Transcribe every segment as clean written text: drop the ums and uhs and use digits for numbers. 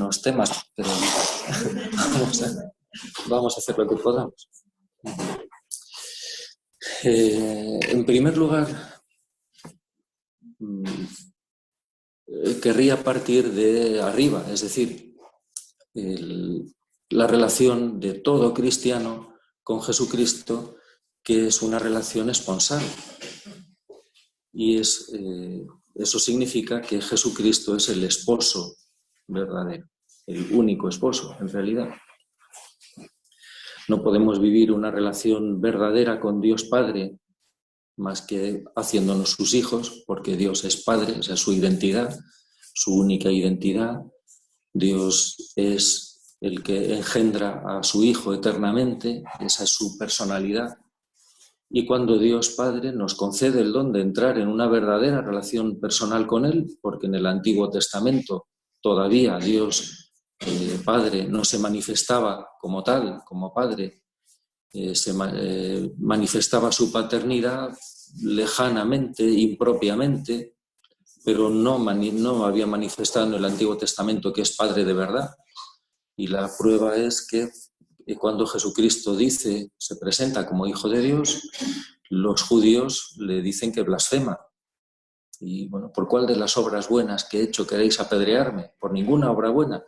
algunos temas, pero vamos a hacer lo que podamos. En primer lugar, querría partir de arriba, es decir, la relación de todo cristiano con Jesucristo, que es una relación esponsal. Y eso significa que Jesucristo es el esposo verdadero, el único esposo, en realidad. No podemos vivir una relación verdadera con Dios Padre más que haciéndonos sus hijos, porque Dios es Padre, esa es su identidad, su única identidad. Dios es el que engendra a su Hijo eternamente, esa es su personalidad. Y cuando Dios Padre nos concede el don de entrar en una verdadera relación personal con Él, porque en el Antiguo Testamento todavía Dios Padre no se manifestaba como tal, como Padre, manifestaba su paternidad lejanamente, impropiamente, pero no había manifestado en el Antiguo Testamento que es Padre de verdad. Y la prueba es que cuando Jesucristo se presenta como Hijo de Dios, los judíos le dicen que blasfema. Y bueno, ¿por cuál de las obras buenas que he hecho queréis apedrearme? Por ninguna obra buena,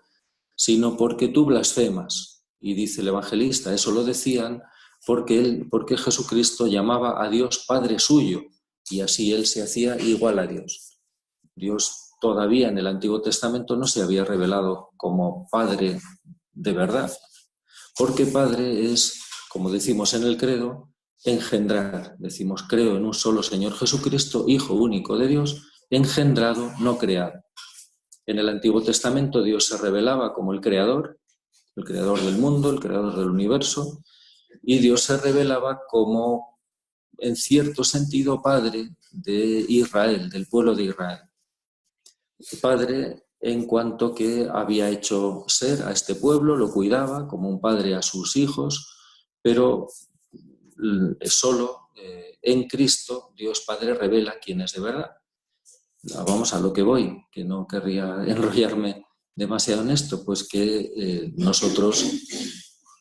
sino porque tú blasfemas. Y dice el evangelista, eso lo decían porque Jesucristo llamaba a Dios Padre suyo, y así él se hacía igual a Dios. Dios todavía en el Antiguo Testamento no se había revelado como Padre de verdad, porque Padre es, como decimos en el credo, engendrar. Decimos, creo en un solo Señor Jesucristo, Hijo único de Dios, engendrado, no creado. En el Antiguo Testamento Dios se revelaba como el creador del mundo, el creador del universo, y Dios se revelaba como, en cierto sentido, Padre de Israel, del pueblo de Israel. Padre en cuanto que había hecho ser a este pueblo, lo cuidaba como un padre a sus hijos, pero solo en Cristo Dios Padre revela quién es de verdad. Vamos a lo que voy, que no querría enrollarme demasiado en esto, pues que nosotros,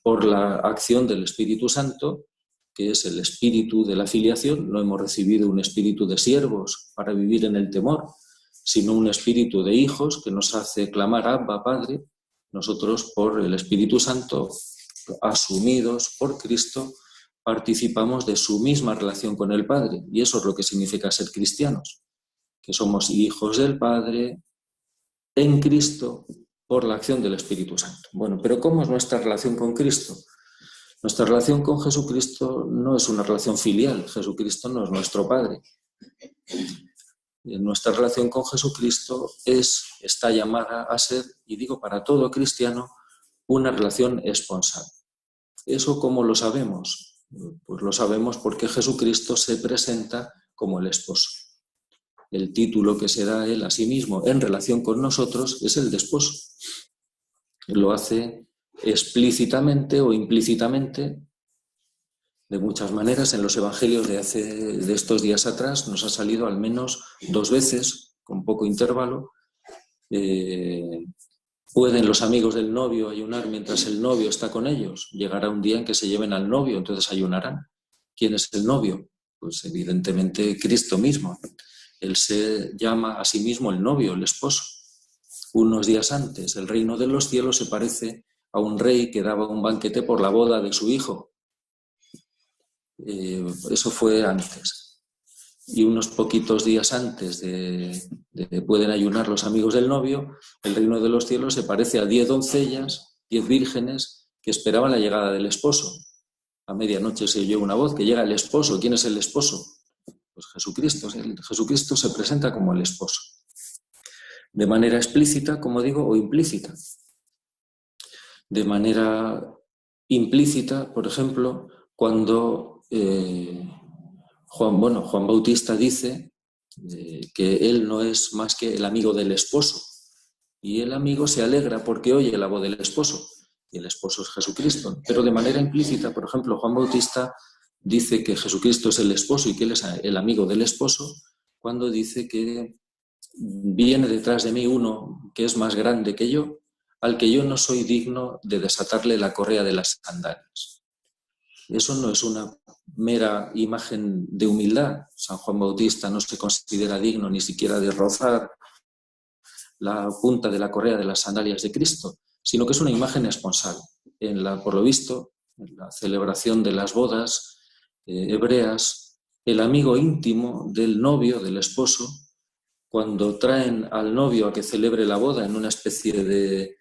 por la acción del Espíritu Santo, que es el espíritu de la filiación, no hemos recibido un espíritu de siervos para vivir en el temor, sino un espíritu de hijos que nos hace clamar Abba, Padre. Nosotros, por el Espíritu Santo, asumidos por Cristo, participamos de su misma relación con el Padre, y eso es lo que significa ser cristianos, que somos hijos del Padre en Cristo por la acción del Espíritu Santo. Bueno, pero ¿cómo es nuestra relación con Cristo? Nuestra relación con Jesucristo no es una relación filial. Jesucristo no es nuestro Padre. Nuestra relación con Jesucristo está llamada a ser, y digo para todo cristiano, una relación esponsal. ¿Eso cómo lo sabemos? Pues lo sabemos porque Jesucristo se presenta como el esposo. El título que se da Él a sí mismo en relación con nosotros es el de esposo. Lo hace explícitamente o implícitamente, de muchas maneras. En los evangelios de estos días atrás nos ha salido al menos 2 veces, con poco intervalo. ¿Pueden los amigos del novio ayunar mientras el novio está con ellos? Llegará un día en que se lleven al novio, entonces ayunarán. ¿Quién es el novio? Pues evidentemente Cristo mismo. Él se llama a sí mismo el novio, el esposo. Unos días antes, el reino de los cielos se parece a un rey que daba un banquete por la boda de su hijo. Eso fue antes. Y unos poquitos días antes de pueden ayunar los amigos del novio, el reino de los cielos se parece a 10 doncellas, 10 vírgenes que esperaban la llegada del esposo. A medianoche se oyó una voz que llega el esposo. ¿Quién es el esposo? Pues Jesucristo. Jesucristo se presenta como el esposo. De manera explícita, como digo, o implícita. De manera implícita, por ejemplo, cuando Juan Bautista dice que él no es más que el amigo del esposo, y el amigo se alegra porque oye la voz del esposo, y el esposo es Jesucristo. Pero de manera implícita, por ejemplo, Juan Bautista dice que Jesucristo es el esposo y que él es el amigo del esposo, cuando dice que viene detrás de mí uno que es más grande que yo, al que yo no soy digno de desatarle la correa de las sandalias. Eso no es una mera imagen de humildad. San Juan Bautista no se considera digno ni siquiera de rozar la punta de la correa de las sandalias de Cristo, sino que es una imagen esponsal. Por lo visto, en la celebración de las bodas hebreas, el amigo íntimo del novio, del esposo, cuando traen al novio a que celebre la boda en una especie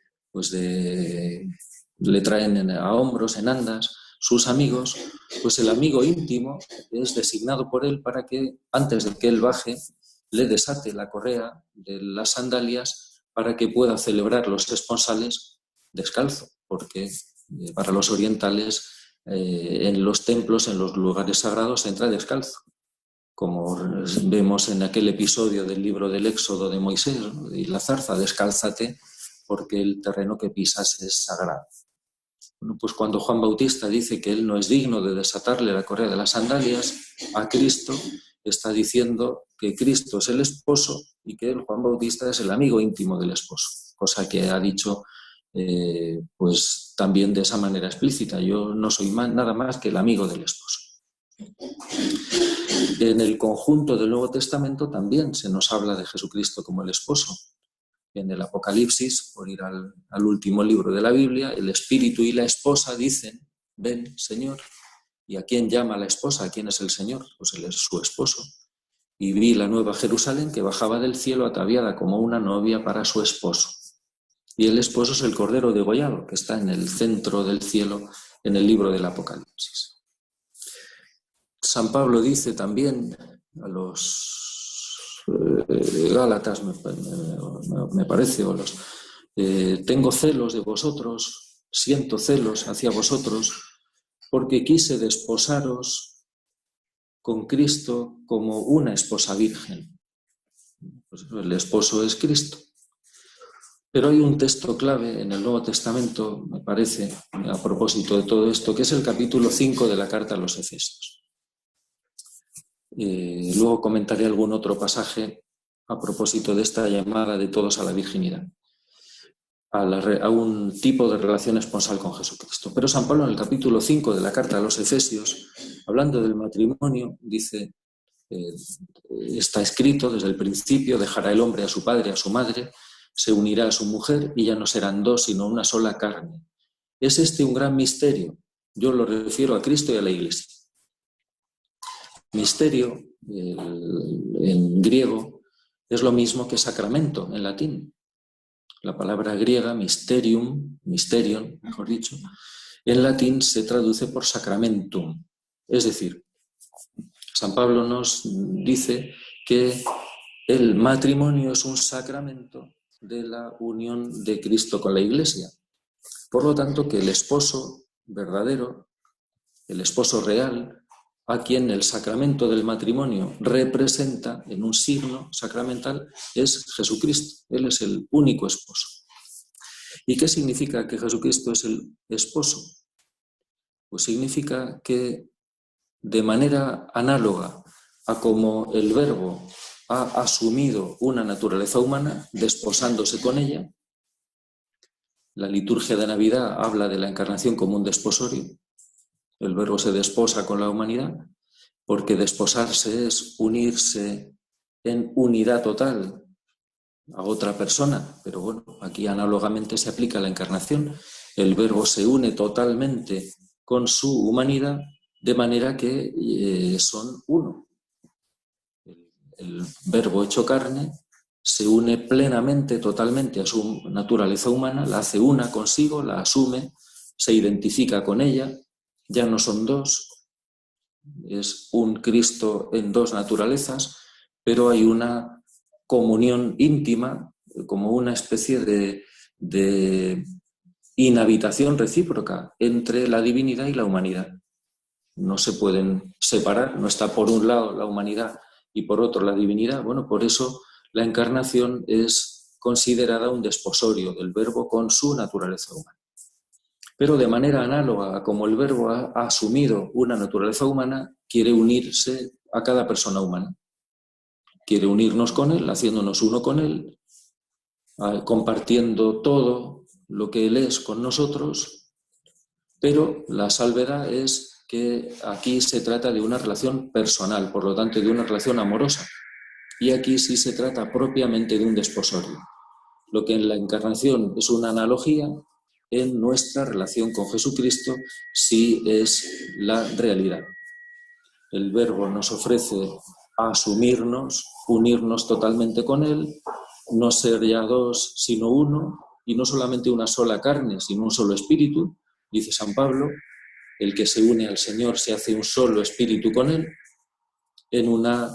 le traen a hombros, en andas, sus amigos, pues el amigo íntimo es designado por él para que, antes de que él baje, le desate la correa de las sandalias para que pueda celebrar los esponsales descalzo, porque para los orientales en los templos, en los lugares sagrados, se entra descalzo, como vemos en aquel episodio del libro del Éxodo de Moisés, ¿no? Y la zarza, descálzate porque el terreno que pisas es sagrado. Bueno, pues cuando Juan Bautista dice que él no es digno de desatarle la correa de las sandalias a Cristo, está diciendo que Cristo es el esposo y que Juan Bautista es el amigo íntimo del esposo, cosa que ha dicho pues también de esa manera explícita. Yo no soy nada más que el amigo del esposo. En el conjunto del Nuevo Testamento también se nos habla de Jesucristo como el esposo. En el Apocalipsis, por ir al último libro de la Biblia, el espíritu y la esposa dicen: ven, Señor. ¿Y a quién llama la esposa? ¿A quién es el Señor? Pues él es su esposo. Y vi la nueva Jerusalén que bajaba del cielo ataviada como una novia para su esposo. Y el esposo es el Cordero degollado, que está en el centro del cielo en el libro del Apocalipsis. San Pablo dice también a los Gálatas, me parece, tengo celos de vosotros, siento celos hacia vosotros, porque quise desposaros con Cristo como una esposa virgen. Pues el esposo es Cristo. Pero hay un texto clave en el Nuevo Testamento, me parece, a propósito de todo esto, que es el capítulo 5 de la carta a los Efesios. Luego comentaré algún otro pasaje a propósito de esta llamada de todos a la virginidad, a un tipo de relación esponsal con Jesucristo. Pero San Pablo en el capítulo 5 de la carta a los Efesios, hablando del matrimonio, dice, está escrito desde el principio: dejará el hombre a su padre, a su madre, se unirá a su mujer y ya no serán dos, sino una sola carne. Es este un gran misterio. Yo lo refiero a Cristo y a la Iglesia. Misterio, en griego, es lo mismo que sacramento en latín. La palabra griega, mysterium, mysterion, mejor dicho, en latín se traduce por sacramentum. Es decir, San Pablo nos dice que el matrimonio es un sacramento de la unión de Cristo con la Iglesia. Por lo tanto, que el esposo verdadero, el esposo real, a quien el sacramento del matrimonio representa en un signo sacramental, es Jesucristo. Él es el único esposo. ¿Y qué significa que Jesucristo es el esposo? Pues significa que de manera análoga a como el Verbo ha asumido una naturaleza humana, desposándose con ella, la liturgia de Navidad habla de la encarnación como un desposorio. El Verbo se desposa con la humanidad, porque desposarse es unirse en unidad total a otra persona. Pero bueno, aquí análogamente se aplica la encarnación. El Verbo se une totalmente con su humanidad, de manera que son uno. El Verbo hecho carne se une plenamente, totalmente a su naturaleza humana, la hace una consigo, la asume, se identifica con ella. Ya no son dos, es un Cristo en dos naturalezas, pero hay una comunión íntima, como una especie de inhabitación recíproca entre la divinidad y la humanidad. No se pueden separar, no está por un lado la humanidad y por otro la divinidad. Bueno, por eso la encarnación es considerada un desposorio del Verbo con su naturaleza humana. Pero de manera análoga a como el Verbo ha asumido una naturaleza humana, quiere unirse a cada persona humana. Quiere unirnos con Él, haciéndonos uno con Él, compartiendo todo, lo que Él es con nosotros, pero la salvedad es que aquí se trata de una relación personal, por lo tanto de una relación amorosa. Y aquí sí se trata propiamente de un desposorio. Lo que en la encarnación es una analogía, en nuestra relación con Jesucristo sí es la realidad. El Verbo nos ofrece asumirnos, unirnos totalmente con Él, no ser ya dos, sino uno, y no solamente una sola carne, sino un solo espíritu. Dice San Pablo, el que se une al Señor se hace un solo espíritu con Él, en una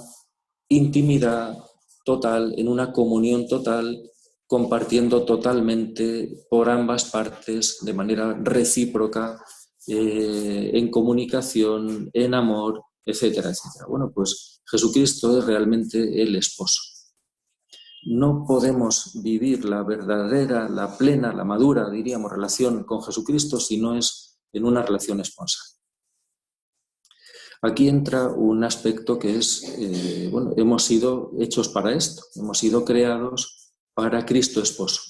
intimidad total, en una comunión total, compartiendo totalmente por ambas partes, de manera recíproca, en comunicación, en amor, etcétera, etcétera. Bueno, pues Jesucristo es realmente el esposo. No podemos vivir la verdadera, la plena, la madura, diríamos, relación con Jesucristo si no es en una relación esponsal. Aquí entra un aspecto que es, hemos sido hechos para esto, hemos sido creados para Cristo esposo.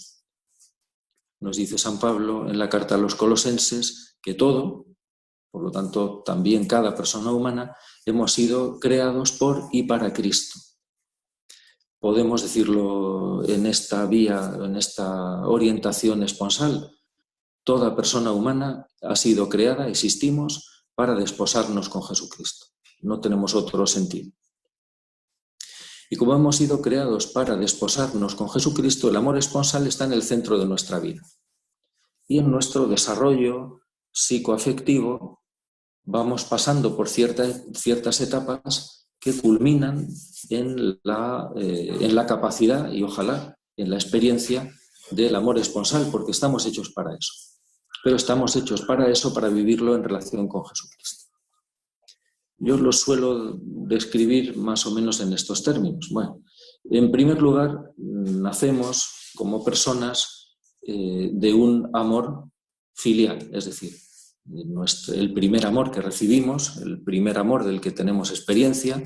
Nos dice San Pablo en la carta a los Colosenses que todo, por lo tanto también cada persona humana, hemos sido creados por y para Cristo. Podemos decirlo en esta vía, en esta orientación esponsal. Toda persona humana ha sido creada, existimos, para desposarnos con Jesucristo. No tenemos otro sentido. Y como hemos sido creados para desposarnos con Jesucristo, el amor esponsal está en el centro de nuestra vida. Y en nuestro desarrollo psicoafectivo vamos pasando por ciertas etapas que culminan en la capacidad y ojalá en la experiencia del amor esponsal, porque estamos hechos para eso. Pero estamos hechos para eso, para vivirlo en relación con Jesucristo. Yo lo suelo describir más o menos en estos términos. Bueno, en primer lugar, nacemos como personas de un amor filial, es decir, el primer amor que recibimos, el primer amor del que tenemos experiencia,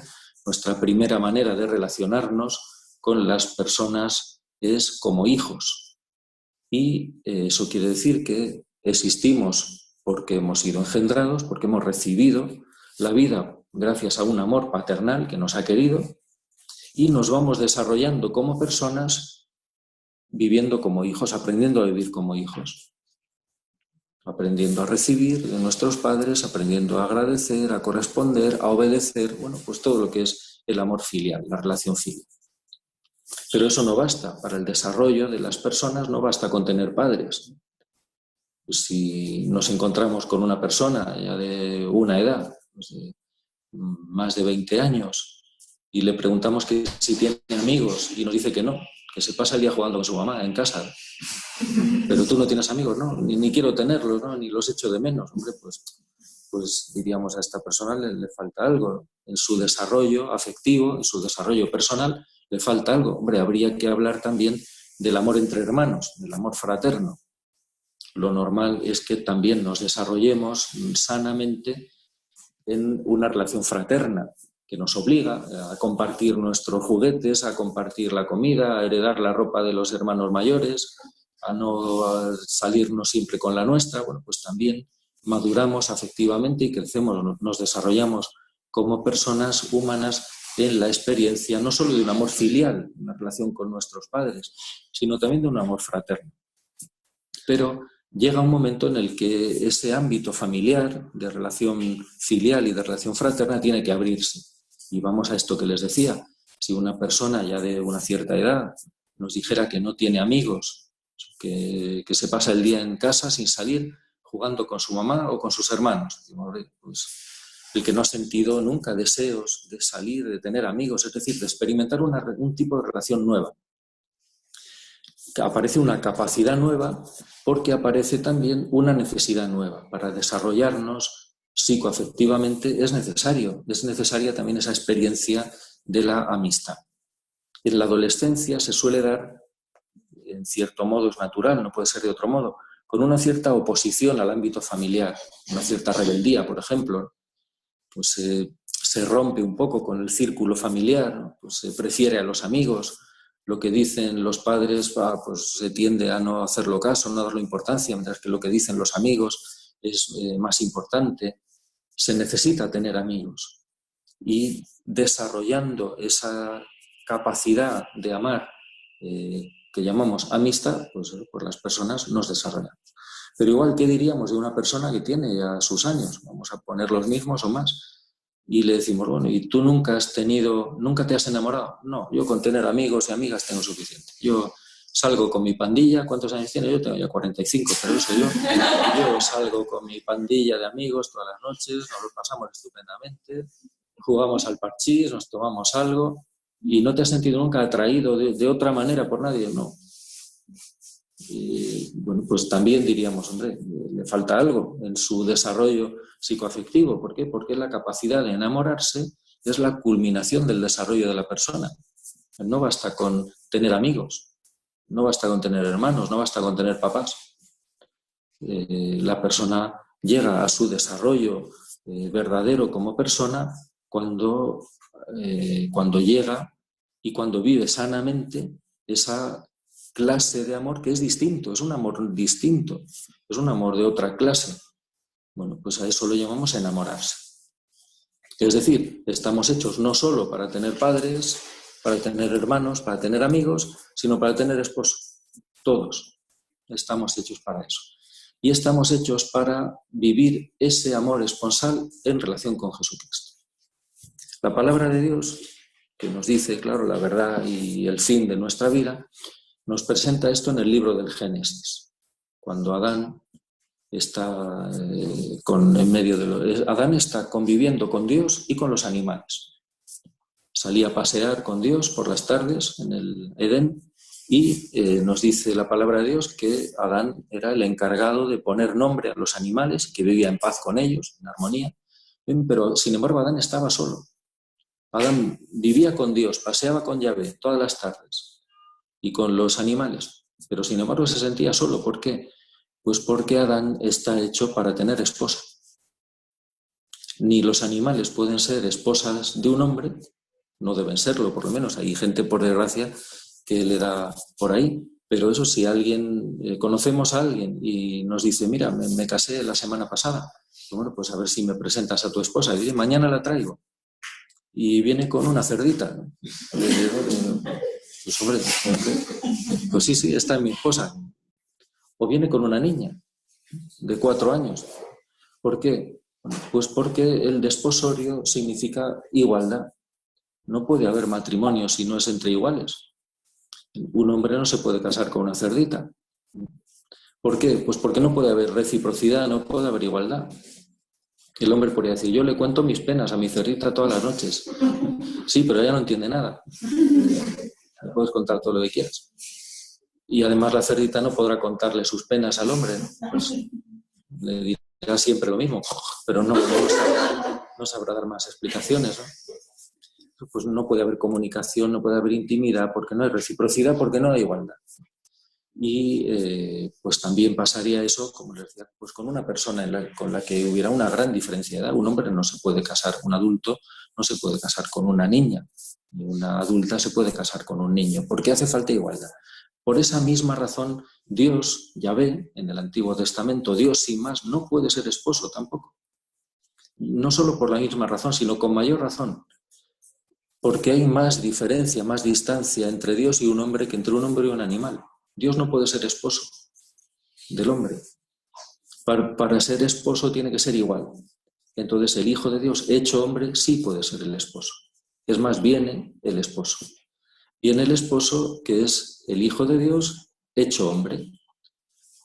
nuestra primera manera de relacionarnos con las personas es como hijos. Y eso quiere decir que existimos porque hemos sido engendrados, porque hemos recibido la vida gracias a un amor paternal que nos ha querido y nos vamos desarrollando como personas viviendo como hijos, aprendiendo a vivir como hijos, aprendiendo a recibir de nuestros padres, aprendiendo a agradecer, a corresponder, a obedecer, bueno, pues todo lo que es el amor filial, la relación filial. Pero eso no basta, para el desarrollo de las personas no basta con tener padres. Si nos encontramos con una persona ya de una edad, pues de más de 20 años, y le preguntamos que si tiene amigos y nos dice que no, que se pasa el día jugando con su mamá en casa. Pero tú no tienes amigos, ¿no? Ni quiero tenerlos, ¿no? Ni los echo de menos. Hombre, pues diríamos a esta persona le falta algo. En su desarrollo afectivo, en su desarrollo personal, le falta algo. Hombre, habría que hablar también del amor entre hermanos, del amor fraterno. Lo normal es que también nos desarrollemos sanamente en una relación fraterna que nos obliga a compartir nuestros juguetes, a compartir la comida, a heredar la ropa de los hermanos mayores, a no salirnos siempre con la nuestra. Bueno, pues también maduramos afectivamente y crecemos, nos desarrollamos como personas humanas en la experiencia no solo de un amor filial, una relación con nuestros padres, sino también de un amor fraterno. Pero llega un momento en el que ese ámbito familiar, de relación filial y de relación fraterna, tiene que abrirse. Y vamos a esto que les decía. Si una persona ya de una cierta edad nos dijera que no tiene amigos, que se pasa el día en casa sin salir, jugando con su mamá o con sus hermanos, pues el que no ha sentido nunca deseos de salir, de tener amigos, es decir, de experimentar un tipo de relación nueva. Aparece una capacidad nueva porque aparece también una necesidad nueva. Para desarrollarnos psicoafectivamente es necesaria también esa experiencia de la amistad. En la adolescencia se suele dar, en cierto modo es natural, no puede ser de otro modo, con una cierta oposición al ámbito familiar, una cierta rebeldía, por ejemplo. Pues se rompe un poco con el círculo familiar, pues se prefiere a los amigos, lo que dicen los padres pues se tiende a no hacerlo caso, no darle importancia, mientras que lo que dicen los amigos es más importante. Se necesita tener amigos. Y desarrollando esa capacidad de amar que llamamos amistad, pues las personas nos desarrollan. Pero igual, ¿qué diríamos de una persona que tiene ya sus años? Vamos a poner los mismos o más. Y le decimos, bueno, ¿y tú nunca te has enamorado? No, yo con tener amigos y amigas tengo suficiente. Yo salgo con mi pandilla. ¿Cuántos años tiene? Yo tengo ya 45, pero eso yo. Yo salgo con mi pandilla de amigos todas las noches, nos lo pasamos estupendamente, jugamos al parchís, nos tomamos algo. ¿Y no te has sentido nunca atraído de otra manera por nadie? No. Y, bueno, pues también diríamos, hombre, le falta algo en su desarrollo psicoafectivo. ¿Por qué? Porque la capacidad de enamorarse es la culminación del desarrollo de la persona. No basta con tener amigos, no basta con tener hermanos, no basta con tener papás. La persona llega a su desarrollo verdadero como persona cuando llega y cuando vive sanamente esa clase de amor que es distinto, es un amor distinto, es un amor de otra clase. Bueno, pues a eso lo llamamos enamorarse. Es decir, estamos hechos no solo para tener padres, para tener hermanos, para tener amigos, sino para tener esposo. Todos estamos hechos para eso. Y estamos hechos para vivir ese amor esponsal en relación con Jesucristo. La palabra de Dios, que nos dice, claro, la verdad y el fin de nuestra vida, nos presenta esto en el libro del Génesis, cuando Adán está Adán está conviviendo con Dios y con los animales. Salía a pasear con Dios por las tardes en el Edén y nos dice la palabra de Dios que Adán era el encargado de poner nombre a los animales, que vivía en paz con ellos, en armonía, pero sin embargo Adán estaba solo. Adán vivía con Dios, paseaba con Yahvé todas las tardes y con los animales, pero sin embargo se sentía solo. ¿Por qué? Pues porque Adán está hecho para tener esposa. Ni los animales pueden ser esposas de un hombre, no deben serlo, por lo menos. Hay gente, por desgracia, que le da por ahí. Pero eso, si conocemos a alguien y nos dice, mira, me casé la semana pasada, bueno, pues a ver si me presentas a tu esposa. Y dice, mañana la traigo. Y viene con una cerdita, ¿no? Pues hombre, pues sí, esta es mi esposa. O viene con una niña de 4 años. ¿Por qué? Pues porque el desposorio significa igualdad. No puede haber matrimonio si no es entre iguales. Un hombre no se puede casar con una cerdita. ¿Por qué? Pues porque no puede haber reciprocidad, no puede haber igualdad. El hombre podría decir, yo le cuento mis penas a mi cerdita todas las noches. Sí, pero ella no entiende nada. Le puedes contar todo lo que quieras. Y además la cerdita no podrá contarle sus penas al hombre, ¿no? Pues le dirá siempre lo mismo, pero no sabrá dar más explicaciones, ¿no? Pues no puede haber comunicación, no puede haber intimidad, porque no hay reciprocidad, porque no hay igualdad. Y pues también pasaría eso, como les decía, pues con una persona con la que hubiera una gran diferencia de edad. Un hombre no se puede casar, un adulto no se puede casar con una niña, ni una adulta se puede casar con un niño, porque hace falta igualdad. Por esa misma razón, Dios, Yahvé, en el Antiguo Testamento, Dios sin más no puede ser esposo tampoco. No solo por la misma razón, sino con mayor razón. Porque hay más diferencia, más distancia entre Dios y un hombre que entre un hombre y un animal. Dios no puede ser esposo del hombre. Para ser esposo tiene que ser igual. Entonces el Hijo de Dios, hecho hombre, sí puede ser el esposo. Es más, viene el esposo. Viene el esposo, que es el Hijo de Dios, hecho hombre.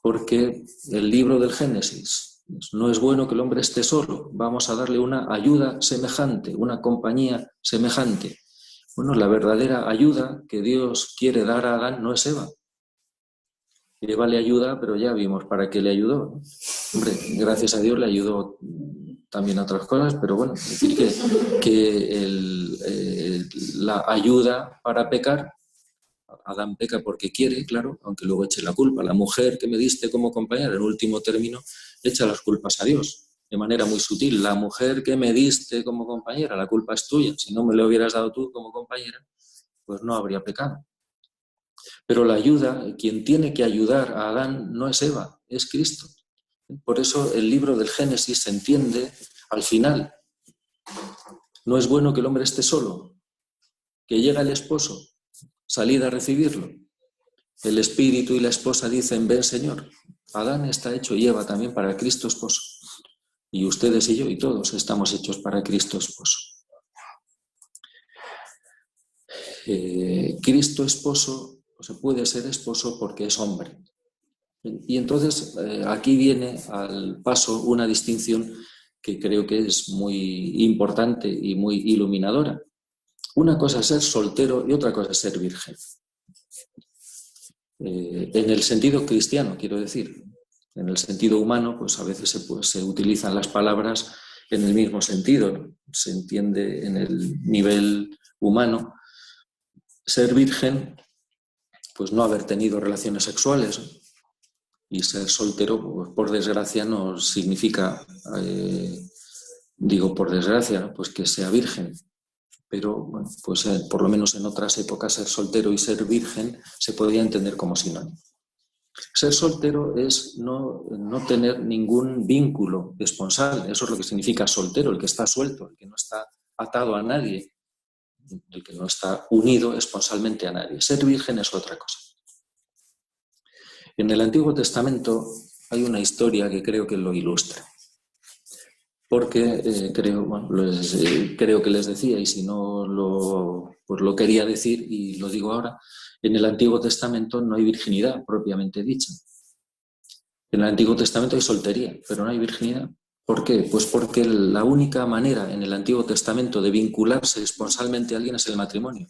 Porque el libro del Génesis, no es bueno que el hombre esté solo, vamos a darle una ayuda semejante, una compañía semejante. Bueno, la verdadera ayuda que Dios quiere dar a Adán no es Eva. Eva le ayuda, pero ya vimos para qué le ayudó, ¿no? Hombre, gracias a Dios le ayudó también a otras cosas, pero bueno, es decir que la ayuda para pecar, Adán peca porque quiere, claro, aunque luego eche la culpa. La mujer que me diste como compañera, en último término, echa las culpas a Dios, de manera muy sutil. La mujer que me diste como compañera, la culpa es tuya. Si no me lo hubieras dado tú como compañera, pues no habría pecado. Pero la ayuda, quien tiene que ayudar a Adán no es Eva, es Cristo. Por eso el libro del Génesis se entiende al final. No es bueno que el hombre esté solo, que llega el esposo, salid a recibirlo. El espíritu y la esposa dicen, ven Señor. Adán está hecho y Eva también para Cristo esposo. Y ustedes y yo y todos estamos hechos para Cristo esposo. Cristo esposo, o se puede ser esposo porque es hombre. Y entonces aquí viene al paso una distinción que creo que es muy importante y muy iluminadora. Una cosa es ser soltero y otra cosa es ser virgen. En el sentido cristiano, quiero decir. En el sentido humano, pues a veces se utilizan las palabras en el mismo sentido, ¿no? Se entiende en el nivel humano. Ser virgen, pues no haber tenido relaciones sexuales, ¿no? Y ser soltero, pues, por desgracia, no significa, digo por desgracia, ¿no? Pues que sea virgen. Pero bueno, pues por lo menos en otras épocas ser soltero y ser virgen se podía entender como sinónimo. Ser soltero es no tener ningún vínculo esponsal, eso es lo que significa soltero, el que está suelto, el que no está atado a nadie, el que no está unido esponsalmente a nadie. Ser virgen es otra cosa. En el Antiguo Testamento hay una historia que creo que lo ilustra. Porque creo que les decía, y si no pues lo quería decir y lo digo ahora, en el Antiguo Testamento no hay virginidad propiamente dicha. En el Antiguo Testamento hay soltería, pero no hay virginidad. ¿Por qué? Pues porque la única manera en el Antiguo Testamento de vincularse esponsalmente a alguien es el matrimonio.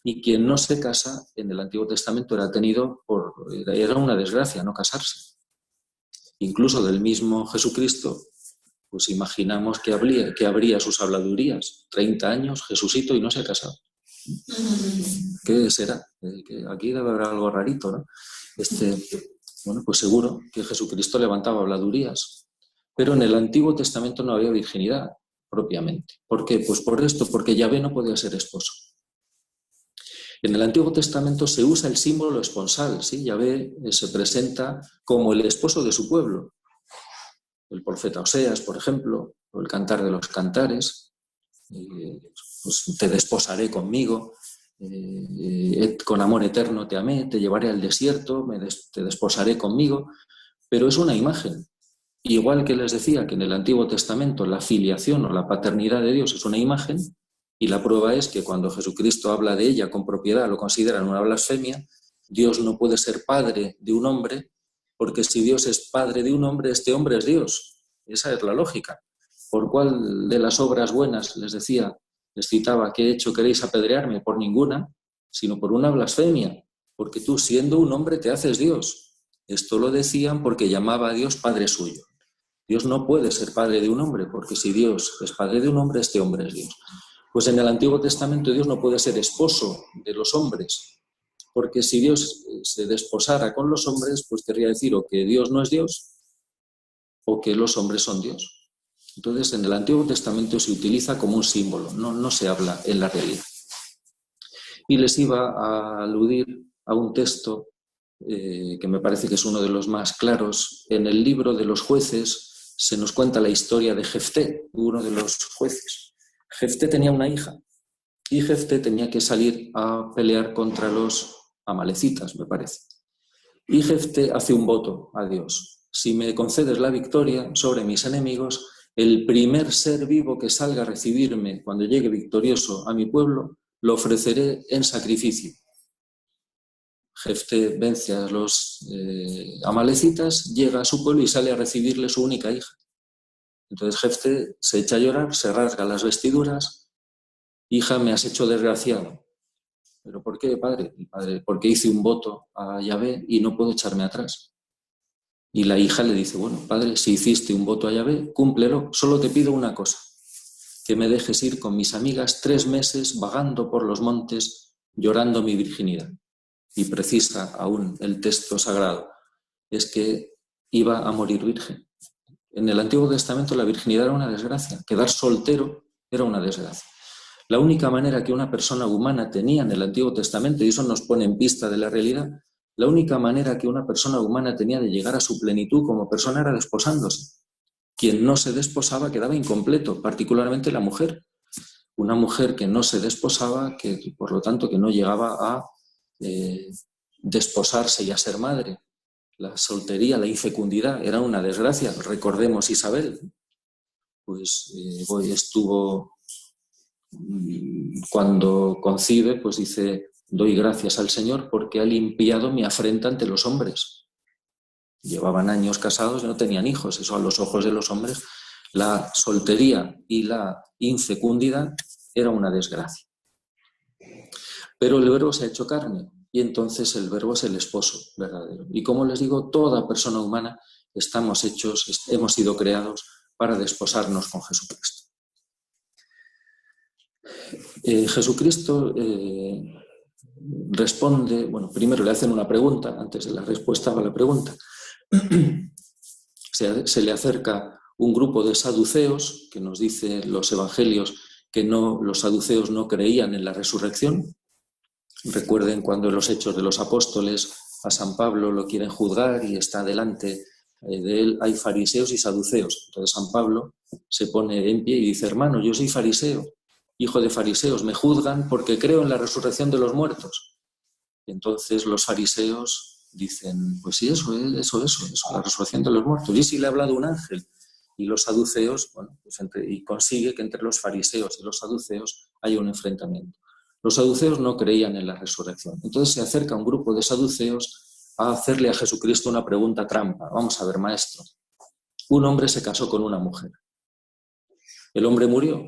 Y quien no se casa en el Antiguo Testamento era una desgracia no casarse. Incluso del mismo Jesucristo, pues imaginamos que habría sus habladurías. 30 años, Jesucito, y no se ha casado. ¿Qué será? Que aquí debe haber algo rarito, ¿no? Bueno, pues seguro que Jesucristo levantaba habladurías. Pero en el Antiguo Testamento no había virginidad propiamente. ¿Por qué? Pues por esto, porque Yahvé no podía ser esposo. En el Antiguo Testamento se usa el símbolo esponsal, ¿sí? Yahvé se presenta como el esposo de su pueblo. El profeta Oseas, por ejemplo, o el Cantar de los Cantares, pues te desposaré conmigo, con amor eterno te amé, te llevaré al desierto, te desposaré conmigo, pero es una imagen. Igual que les decía que en el Antiguo Testamento la filiación o la paternidad de Dios es una imagen, y la prueba es que cuando Jesucristo habla de ella con propiedad lo consideran una blasfemia. Dios no puede ser padre de un hombre, porque si Dios es padre de un hombre, este hombre es Dios. Esa es la lógica. ¿Por cuál de las obras buenas, les decía, les citaba, qué hecho queréis apedrearme? Por ninguna, sino por una blasfemia, porque tú siendo un hombre te haces Dios. Esto lo decían porque llamaba a Dios Padre suyo. Dios no puede ser padre de un hombre, porque si Dios es padre de un hombre, este hombre es Dios. Pues en el Antiguo Testamento Dios no puede ser esposo de los hombres, porque si Dios se desposara con los hombres, pues querría decir o que Dios no es Dios o que los hombres son Dios. Entonces en el Antiguo Testamento se utiliza como un símbolo, no se habla en la realidad. Y les iba a aludir a un texto que me parece que es uno de los más claros. En el libro de los jueces se nos cuenta la historia de Jefté, uno de los jueces. Jefté tenía una hija y Jefté tenía que salir a pelear contra los amalecitas, me parece. Y Jefté hace un voto a Dios. Si me concedes la victoria sobre mis enemigos, el primer ser vivo que salga a recibirme cuando llegue victorioso a mi pueblo, lo ofreceré en sacrificio. Jefté vence a los amalecitas, llega a su pueblo y sale a recibirle su única hija. Entonces Jefté se echa a llorar, se rasga las vestiduras. Hija, me has hecho desgraciado. ¿Pero por qué, padre? Padre, porque hice un voto a Yahvé y no puedo echarme atrás. Y la hija le dice, bueno, padre, si hiciste un voto a Yahvé, cúmplelo. Solo te pido una cosa, que me dejes ir con mis amigas 3 meses vagando por los montes, llorando mi virginidad. Y precisa aún el texto sagrado, es que iba a morir virgen. En el Antiguo Testamento la virginidad era una desgracia, quedar soltero era una desgracia. La única manera que una persona humana tenía en el Antiguo Testamento, y eso nos pone en pista de la realidad, la única manera que una persona humana tenía de llegar a su plenitud como persona era desposándose. Quien no se desposaba quedaba incompleto, particularmente la mujer. Una mujer que no se desposaba, que por lo tanto que no llegaba a desposarse y a ser madre. La soltería, la infecundidad, era una desgracia. Recordemos Isabel, pues estuvo, cuando concibe, pues dice, doy gracias al Señor porque ha limpiado mi afrenta ante los hombres. Llevaban años casados y no tenían hijos. Eso a los ojos de los hombres, la soltería y la infecundidad era una desgracia. Pero el Verbo se ha hecho carne y entonces el Verbo es el esposo verdadero. Y como les digo, toda persona humana hemos sido creados para desposarnos con Jesucristo. Jesucristo responde, bueno, primero le hacen una pregunta, antes de la respuesta a la pregunta. Se le acerca un grupo de saduceos, que nos dicen los evangelios que los saduceos no creían en la resurrección. Recuerden cuando en los Hechos de los Apóstoles a San Pablo lo quieren juzgar y está delante de él hay fariseos y saduceos. Entonces San Pablo se pone en pie y dice, hermano, yo soy fariseo, hijo de fariseos, me juzgan porque creo en la resurrección de los muertos. Y entonces los fariseos dicen, pues sí, eso, la resurrección de los muertos. Y si le ha hablado un ángel. Y los saduceos, bueno, pues y consigue que entre los fariseos y los saduceos haya un enfrentamiento. Los saduceos no creían en la resurrección. Entonces se acerca un grupo de saduceos a hacerle a Jesucristo una pregunta trampa. Vamos a ver, maestro. Un hombre se casó con una mujer. El hombre murió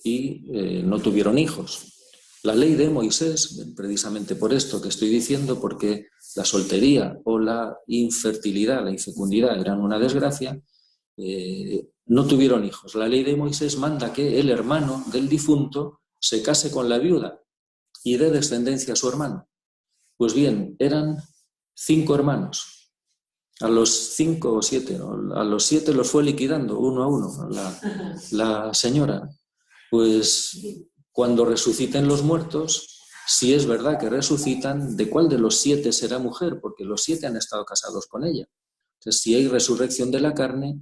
y no tuvieron hijos. La ley de Moisés, precisamente por esto que estoy diciendo, porque la soltería o la infertilidad, la infecundidad eran una desgracia, no tuvieron hijos. La ley de Moisés manda que el hermano del difunto se case con la viuda y dé descendencia a su hermano. Pues bien, eran 5 hermanos. A los 5 o 7, ¿no? A los 7 los fue liquidando uno a uno, ¿no? La señora. Pues cuando resuciten los muertos, si es verdad que resucitan, ¿de cuál de los 7 será mujer? Porque los 7 han estado casados con ella. Entonces, si hay resurrección de la carne,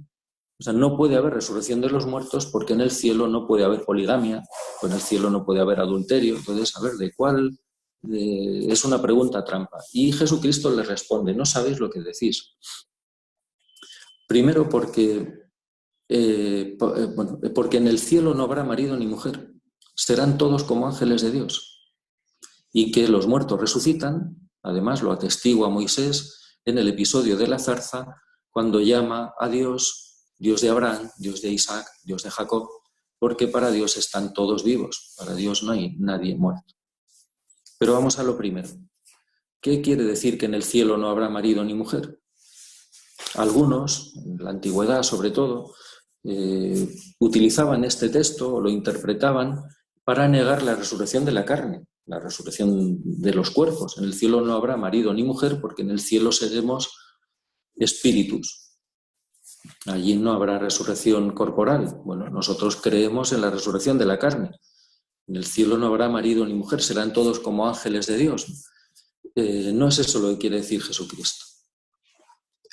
o sea, no puede haber resurrección de los muertos porque en el cielo no puede haber poligamia, en el cielo no puede haber adulterio. Entonces, a ver, ¿de cuál? Es una pregunta trampa. Y Jesucristo le responde, no sabéis lo que decís. Primero porque en el cielo no habrá marido ni mujer. Serán todos como ángeles de Dios. Y que los muertos resucitan, además lo atestigua Moisés en el episodio de la zarza, cuando llama a Dios, Dios de Abraham, Dios de Isaac, Dios de Jacob, porque para Dios están todos vivos, para Dios no hay nadie muerto. Pero vamos a lo primero. ¿Qué quiere decir que en el cielo no habrá marido ni mujer? Algunos, en la antigüedad sobre todo, utilizaban este texto o lo interpretaban para negar la resurrección de la carne, la resurrección de los cuerpos. En el cielo no habrá marido ni mujer porque en el cielo seremos espíritus. Allí no habrá resurrección corporal. Bueno, nosotros creemos en la resurrección de la carne. En el cielo no habrá marido ni mujer, serán todos como ángeles de Dios. No es eso lo que quiere decir Jesucristo.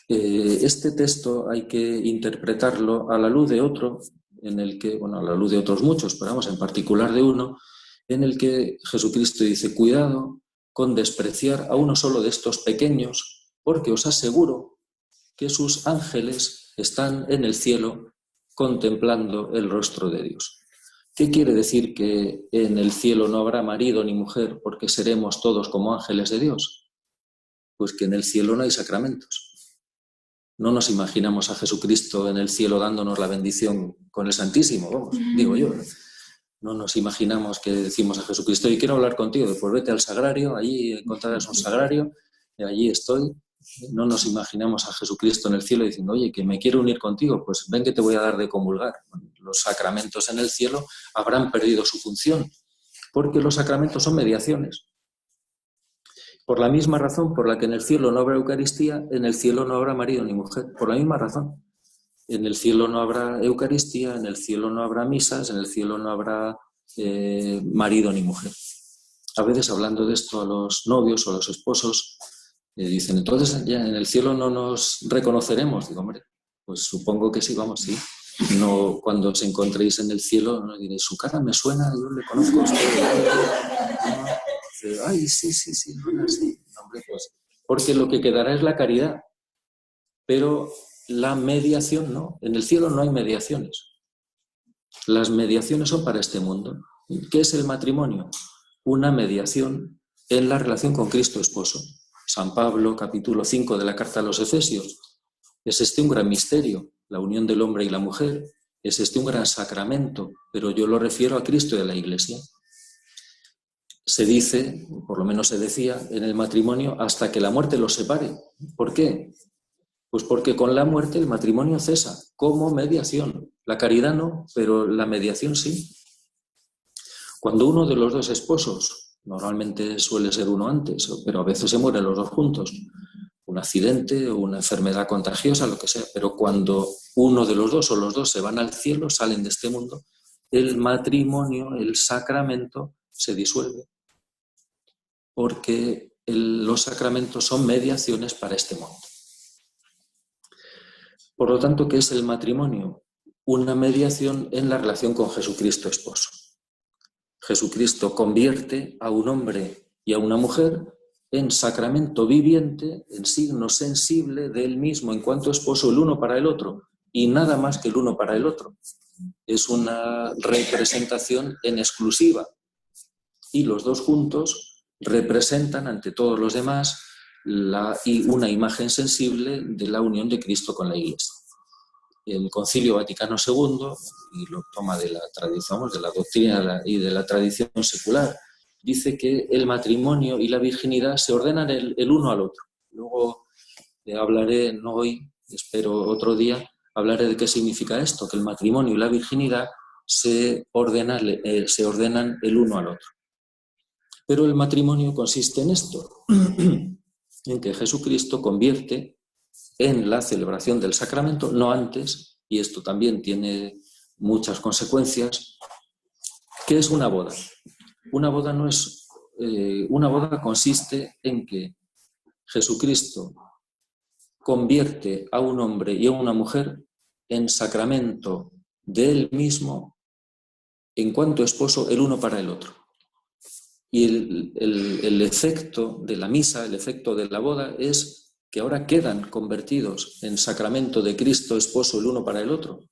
Este texto hay que interpretarlo a la luz de otro, en el que, bueno, a la luz de otros muchos, pero vamos, en particular de uno, en el que Jesucristo dice, cuidado con despreciar a uno solo de estos pequeños, porque os aseguro que sus ángeles están en el cielo contemplando el rostro de Dios. ¿Qué quiere decir que en el cielo no habrá marido ni mujer porque seremos todos como ángeles de Dios? Pues que en el cielo no hay sacramentos. No nos imaginamos a Jesucristo en el cielo dándonos la bendición con el Santísimo, vamos, digo yo. No nos imaginamos que decimos a Jesucristo, y quiero hablar contigo, pues vete al sagrario, allí encontrarás un sagrario, y allí estoy. No nos imaginamos a Jesucristo en el cielo diciendo, oye, que me quiero unir contigo, pues ven que te voy a dar de comulgar. Los sacramentos en el cielo habrán perdido su función, porque los sacramentos son mediaciones. Por la misma razón por la que en el cielo no habrá Eucaristía, en el cielo no habrá marido ni mujer. Por la misma razón. En el cielo no habrá Eucaristía, en el cielo no habrá misas, en el cielo no habrá marido ni mujer. A veces hablando de esto a los novios o a los esposos, dicen, entonces ya en el cielo no nos reconoceremos. Digo, hombre, pues supongo que sí, vamos, sí. No, cuando os encontréis en el cielo, no diréis, su cara me suena, yo le conozco a usted. No, ay, sí, no, sí. Hombre, pues, porque lo que quedará es la caridad, pero la mediación no. En el cielo no hay mediaciones. Las mediaciones son para este mundo. ¿Qué es el matrimonio? Una mediación en la relación con Cristo esposo. San Pablo, capítulo 5 de la carta a los Efesios. Es este un gran misterio, la unión del hombre y la mujer. Es este un gran sacramento, pero yo lo refiero a Cristo y a la Iglesia. Se dice, por lo menos se decía, en el matrimonio hasta que la muerte los separe. ¿Por qué? Pues porque con la muerte el matrimonio cesa como mediación. La caridad no, pero la mediación sí. Cuando uno de los dos esposos, normalmente suele ser uno antes, pero a veces se mueren los dos juntos, un accidente o una enfermedad contagiosa, lo que sea, pero cuando uno de los dos o los dos se van al cielo, salen de este mundo, el matrimonio, el sacramento, se disuelve, porque los sacramentos son mediaciones para este mundo. Por lo tanto, ¿qué es el matrimonio? Una mediación en la relación con Jesucristo esposo. Jesucristo convierte a un hombre y a una mujer en sacramento viviente, en signo sensible de él mismo en cuanto esposo el uno para el otro, y nada más que el uno para el otro. Es una representación en exclusiva, y los dos juntos representan ante todos los demás una imagen sensible de la unión de Cristo con la Iglesia. El Concilio Vaticano II, y lo toma de la tradición, de la doctrina y de la tradición secular, dice que el matrimonio y la virginidad se ordenan el uno al otro. Luego hablaré, no hoy, espero otro día, hablaré de qué significa esto, que el matrimonio y la virginidad se ordenan el uno al otro. Pero el matrimonio consiste en esto, en que Jesucristo convierte en la celebración del sacramento, no antes, y esto también tiene muchas consecuencias. ¿Qué es una boda? Una boda no es... una boda consiste en que Jesucristo convierte a un hombre y a una mujer en sacramento de él mismo en cuanto esposo el uno para el otro. Y el efecto de la misa, el efecto de la boda es que ahora quedan convertidos en sacramento de Cristo esposo el uno para el otro.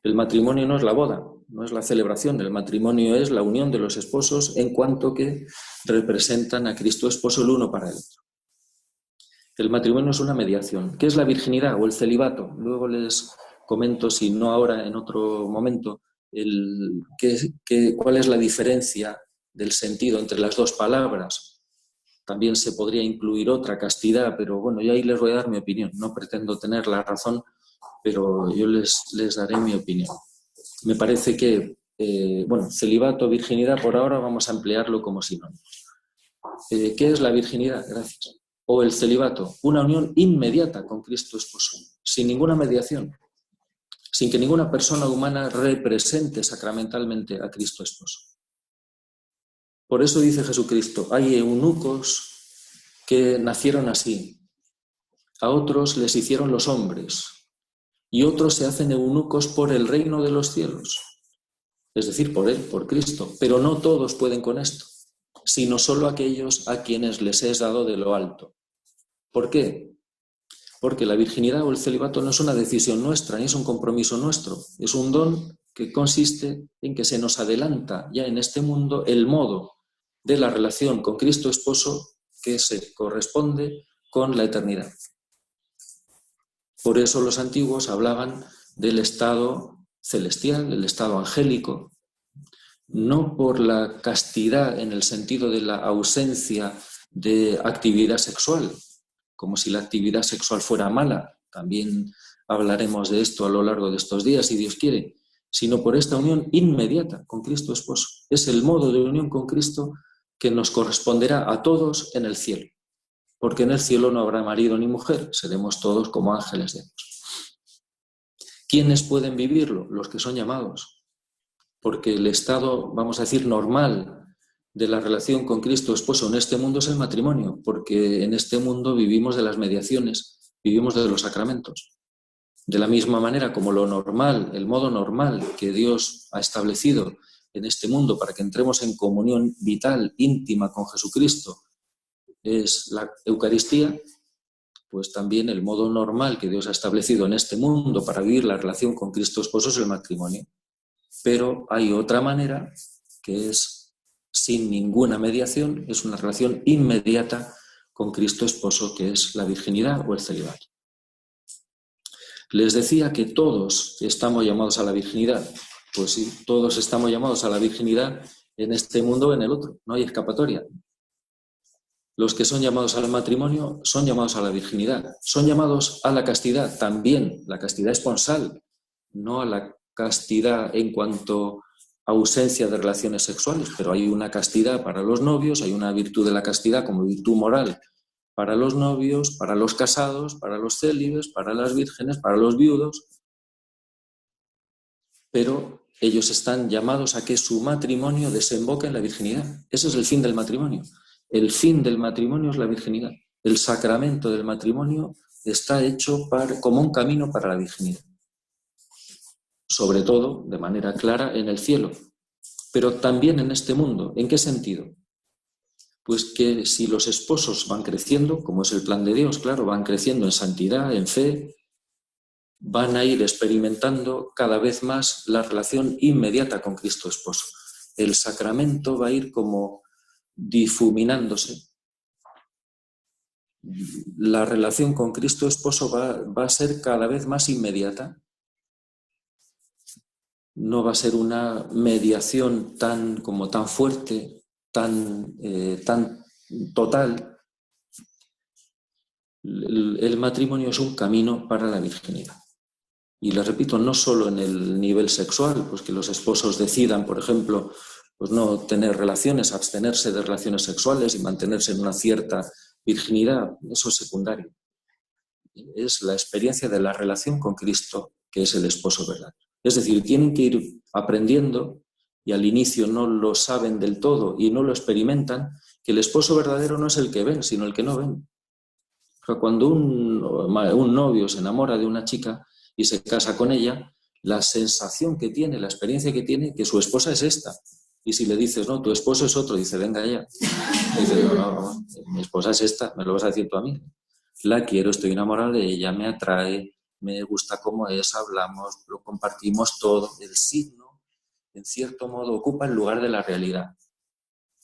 El matrimonio no es la boda, no es la celebración, el matrimonio es la unión de los esposos en cuanto que representan a Cristo esposo el uno para el otro. El matrimonio es una mediación. ¿Qué es la virginidad o el celibato? Luego les comento, si no ahora, en otro momento, cuál es la diferencia del sentido entre las dos palabras. También se podría incluir otra, castidad, pero bueno, yo ahí les voy a dar mi opinión. No pretendo tener la razón, pero yo les daré mi opinión. Me parece que, celibato, virginidad, por ahora vamos a emplearlo como sinónimo. ¿Qué es la virginidad? Gracias. O el celibato, una unión inmediata con Cristo esposo, sin ninguna mediación, sin que ninguna persona humana represente sacramentalmente a Cristo esposo. Por eso dice Jesucristo, hay eunucos que nacieron así, a otros les hicieron los hombres, y otros se hacen eunucos por el reino de los cielos, es decir, por Él, por Cristo, pero no todos pueden con esto, sino solo aquellos a quienes les es dado de lo alto. ¿Por qué? Porque la virginidad o el celibato no es una decisión nuestra, ni es un compromiso nuestro, es un don que consiste en que se nos adelanta ya en este mundo el modo de la relación con Cristo esposo que se corresponde con la eternidad. Por eso los antiguos hablaban del estado celestial, el estado angélico, no por la castidad en el sentido de la ausencia de actividad sexual, como si la actividad sexual fuera mala. También hablaremos de esto a lo largo de estos días, si Dios quiere, sino por esta unión inmediata con Cristo esposo. Es el modo de unión con Cristo que nos corresponderá a todos en el cielo, porque en el cielo no habrá marido ni mujer, seremos todos como ángeles de Dios. ¿Quiénes pueden vivirlo? Los que son llamados. porque el estado, vamos a decir, normal de la relación con Cristo esposo en este mundo es el matrimonio, porque en este mundo vivimos de las mediaciones, vivimos de los sacramentos. De la misma manera como lo normal, el modo normal que Dios ha establecido en este mundo para que entremos en comunión vital, íntima con Jesucristo, es la Eucaristía, pues también el modo normal que Dios ha establecido en este mundo para vivir la relación con Cristo esposo es el matrimonio. Pero hay otra manera que es sin ninguna mediación, es una relación inmediata con Cristo esposo, que es la virginidad o el celibato. Les decía que todos estamos llamados a la virginidad. Pues sí, todos estamos llamados a la virginidad en este mundo o en el otro, no hay escapatoria. Los que son llamados al matrimonio son llamados a la virginidad, son llamados a la castidad, también la castidad esponsal, no a la castidad en cuanto a ausencia de relaciones sexuales, pero hay una castidad para los novios, hay una virtud de la castidad como virtud moral para los novios, para los casados, para los célibes, para las vírgenes, para los viudos, pero ellos están llamados a que su matrimonio desemboque en la virginidad. Ese es el fin del matrimonio. El fin del matrimonio es la virginidad. El sacramento del matrimonio está hecho como un camino para la virginidad. Sobre todo, de manera clara, en el cielo, pero también en este mundo. ¿En qué sentido? Pues que si los esposos van creciendo, como es el plan de Dios, claro, van creciendo en santidad, en fe, van a ir experimentando cada vez más la relación inmediata con Cristo esposo. El sacramento va a ir como difuminándose. La relación con Cristo esposo va a ser cada vez más inmediata. No va a ser una mediación tan fuerte, tan total. El matrimonio es un camino para la virginidad. Y les repito, no solo en el nivel sexual, pues que los esposos decidan, por ejemplo, pues no tener relaciones, abstenerse de relaciones sexuales y mantenerse en una cierta virginidad, eso es secundario. Es la experiencia de la relación con Cristo, que es el esposo verdadero. Es decir, tienen que ir aprendiendo, y al inicio no lo saben del todo y no lo experimentan, que el esposo verdadero no es el que ven, sino el que no ven. O sea, cuando un novio se enamora de una chica y se casa con ella, la sensación que tiene, la experiencia que tiene, que su esposa es esta. Y si le dices, no, tu esposo es otro, dice, venga ya. Dice, no, mi esposa es esta, me lo vas a decir tú a mí. La quiero, estoy enamorado de ella, me atrae, me gusta cómo es, hablamos, lo compartimos todo. El signo, en cierto modo, ocupa el lugar de la realidad.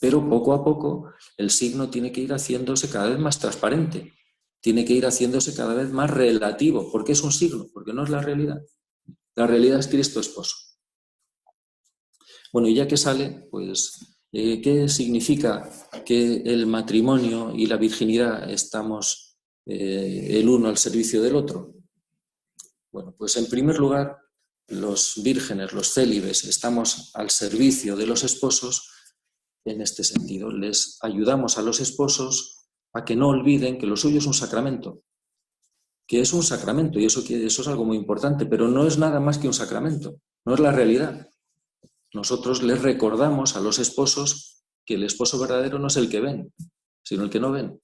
Pero poco a poco el signo tiene que ir haciéndose cada vez más transparente, tiene que ir haciéndose cada vez más relativo. ¿Por qué es un signo? Porque no es la realidad. La realidad es Cristo esposo. Bueno, y ya que sale, pues, ¿qué significa que el matrimonio y la virginidad estamos el uno al servicio del otro? Bueno, pues en primer lugar, los vírgenes, los célibes, estamos al servicio de los esposos en este sentido. Les ayudamos a los esposos a que no olviden que lo suyo es un sacramento, que es un sacramento, y eso es algo muy importante, pero no es nada más que un sacramento, no es la realidad. Nosotros les recordamos a los esposos que el esposo verdadero no es el que ven, sino el que no ven,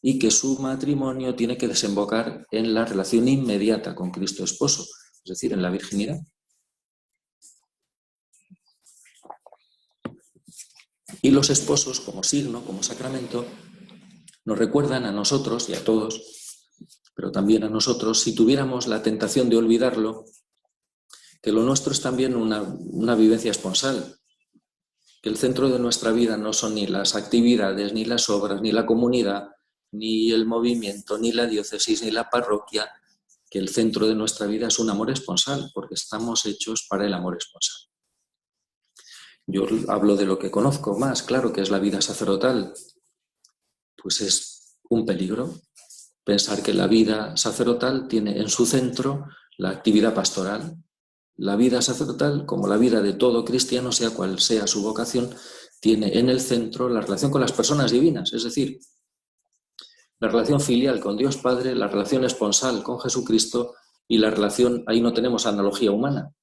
y que su matrimonio tiene que desembocar en la relación inmediata con Cristo esposo, es decir, en la virginidad. Y los esposos, como signo, como sacramento, nos recuerdan a nosotros y a todos, pero también a nosotros, si tuviéramos la tentación de olvidarlo, que lo nuestro es también una vivencia esponsal, que el centro de nuestra vida no son ni las actividades, ni las obras, ni la comunidad, ni el movimiento, ni la diócesis, ni la parroquia, que el centro de nuestra vida es un amor esponsal, porque estamos hechos para el amor esponsal. Yo hablo de lo que conozco más, claro, que es la vida sacerdotal. Pues es un peligro pensar que la vida sacerdotal tiene en su centro la actividad pastoral. La vida sacerdotal, como la vida de todo cristiano, sea cual sea su vocación, tiene en el centro la relación con las personas divinas, es decir, la relación filial con Dios Padre, la relación esponsal con Jesucristo y la relación, ahí no tenemos analogía humana,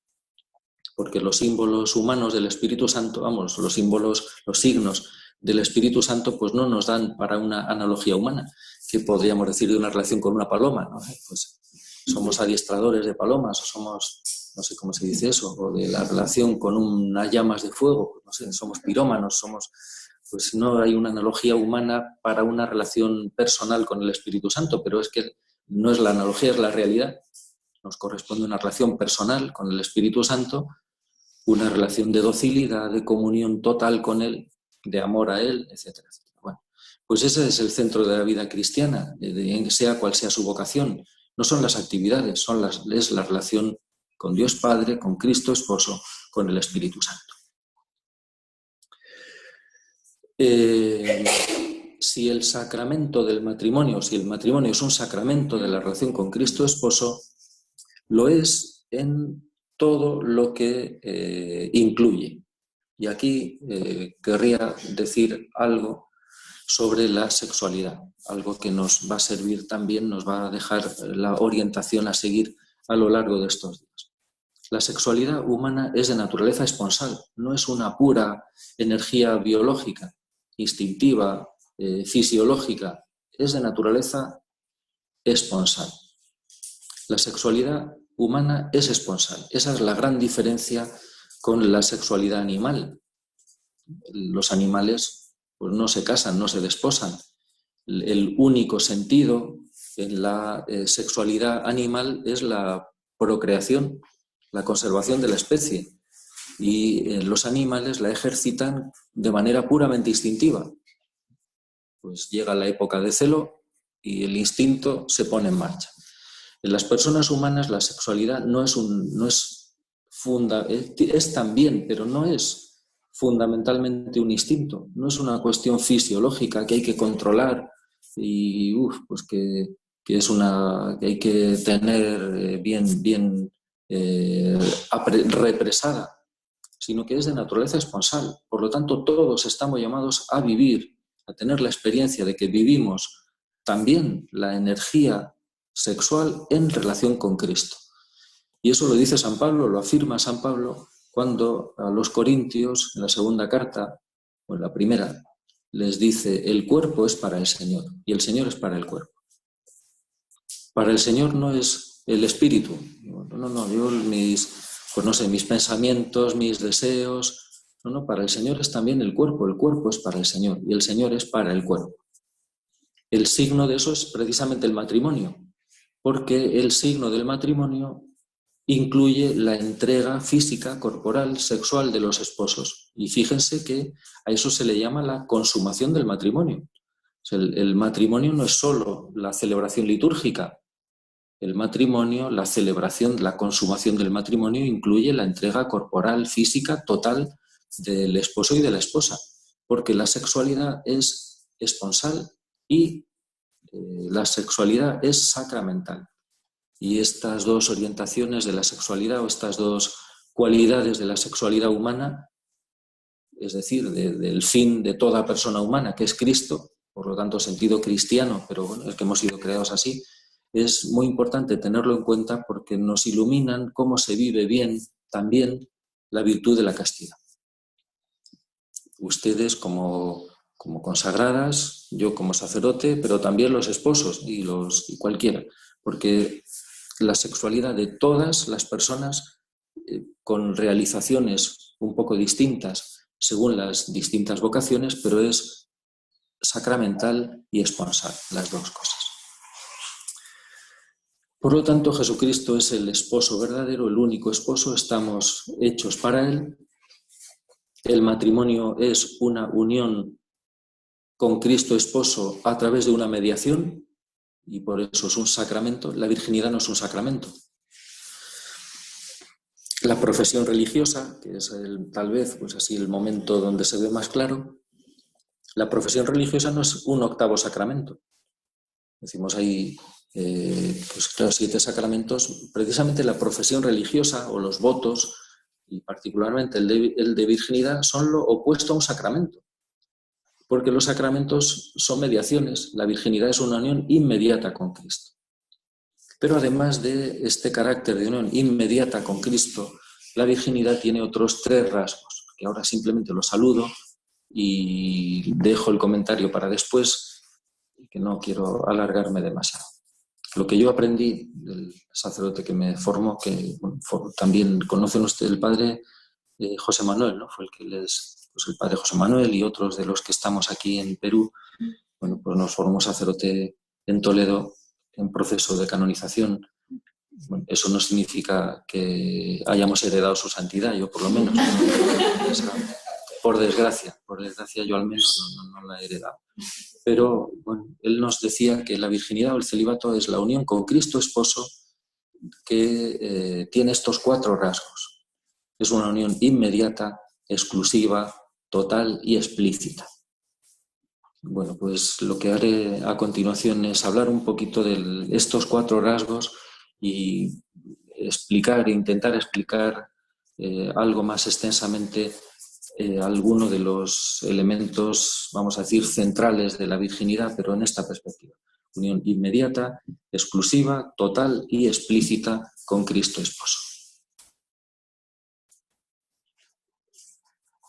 porque los símbolos humanos del Espíritu Santo, vamos, los símbolos, los signos del Espíritu Santo, pues no nos dan para una analogía humana, que podríamos decir de una relación con una paloma, ¿no? Pues somos adiestradores de palomas, o somos, no sé cómo se dice eso, o de la relación con unas llamas de fuego, no sé, somos pirómanos, pues no hay una analogía humana para una relación personal con el Espíritu Santo, pero es que no es la analogía, es la realidad. Nos corresponde una relación personal con el Espíritu Santo, una relación de docilidad, de comunión total con Él, de amor a Él, etcétera, etcétera. Bueno, pues ese es el centro de la vida cristiana, sea cual sea su vocación. No son las actividades, es la relación con Dios Padre, con Cristo Esposo, con el Espíritu Santo. Si el sacramento del matrimonio, si el matrimonio es un sacramento de la relación con Cristo Esposo, lo es en todo lo que incluye. Y aquí querría decir algo sobre la sexualidad, algo que nos va a servir también, nos va a dejar la orientación a seguir a lo largo de estos días. La sexualidad humana es de naturaleza esponsal, no es una pura energía biológica, instintiva, fisiológica, es de naturaleza esponsal. La sexualidad humana es esponsal. Esa es la gran diferencia con la sexualidad animal. Los animales pues, no se casan, no se desposan. El único sentido en la sexualidad animal es la procreación, la conservación de la especie. Y los animales la ejercitan de manera puramente instintiva. Pues llega la época de celo y el instinto se pone en marcha. En las personas humanas la sexualidad es también, pero no es fundamentalmente un instinto, no es una cuestión fisiológica que hay que controlar y pues que hay que tener bien represada, sino que es de naturaleza esponsal. Por lo tanto, todos estamos llamados a vivir, a tener la experiencia de que vivimos también la energía sexual en relación con Cristo. Y eso lo dice San Pablo, lo afirma San Pablo cuando a los Corintios, en la segunda carta, o en la primera, les dice, el cuerpo es para el Señor y el Señor es para el cuerpo. Para el Señor no es el espíritu. No, yo mis pensamientos, mis deseos. No, para el Señor es también el cuerpo es para el Señor y el Señor es para el cuerpo. El signo de eso es precisamente el matrimonio, porque el signo del matrimonio incluye la entrega física, corporal, sexual de los esposos. Y fíjense que a eso se le llama la consumación del matrimonio. O sea, el matrimonio no es solo la celebración litúrgica. El matrimonio, la celebración, la consumación del matrimonio incluye la entrega corporal, física, total del esposo y de la esposa, porque la sexualidad es esponsal y la sexualidad es sacramental. Y estas dos orientaciones de la sexualidad o estas dos cualidades de la sexualidad humana, es decir, del fin de toda persona humana, que es Cristo, por lo tanto sentido cristiano, pero bueno, es que hemos sido creados así, es muy importante tenerlo en cuenta porque nos iluminan cómo se vive bien también la virtud de la castidad. Ustedes como consagradas, yo como sacerdote, pero también los esposos y cualquiera, porque la sexualidad de todas las personas con realizaciones un poco distintas según las distintas vocaciones, pero es sacramental y esponsal, las dos cosas. Por lo tanto, Jesucristo es el esposo verdadero, el único esposo, estamos hechos para Él. El matrimonio es una unión con Cristo esposo a través de una mediación y por eso es un sacramento. La virginidad no es un sacramento. La profesión religiosa, que es tal vez pues así el momento donde se ve más claro, la profesión religiosa no es un octavo sacramento. Decimos ahí, pues claro, 7 sacramentos. Precisamente la profesión religiosa o los votos, y particularmente el de virginidad, son lo opuesto a un sacramento. Porque los sacramentos son mediaciones, la virginidad es una unión inmediata con Cristo. Pero además de este carácter de unión inmediata con Cristo, la virginidad tiene otros 3 rasgos, que ahora simplemente los saludo y dejo el comentario para después, que no quiero alargarme demasiado. Lo que yo aprendí del sacerdote que me formó, que bueno, también conocen usted el padre José Manuel, ¿no? Fue el que pues el padre José Manuel y otros de los que estamos aquí en Perú, bueno, pues nos formó sacerdote en Toledo en proceso de canonización. Bueno, eso no significa que hayamos heredado su santidad, yo por lo menos. Por desgracia yo al menos no la he heredado. Pero bueno, él nos decía que la virginidad o el celibato es la unión con Cristo esposo que tiene estos 4 rasgos. Es una unión inmediata, exclusiva, total y explícita. Bueno, pues lo que haré a continuación es hablar un poquito de estos 4 rasgos y intentar explicar algo más extensamente alguno de los elementos, vamos a decir, centrales de la virginidad, pero en esta perspectiva. Unión inmediata, exclusiva, total y explícita con Cristo esposo.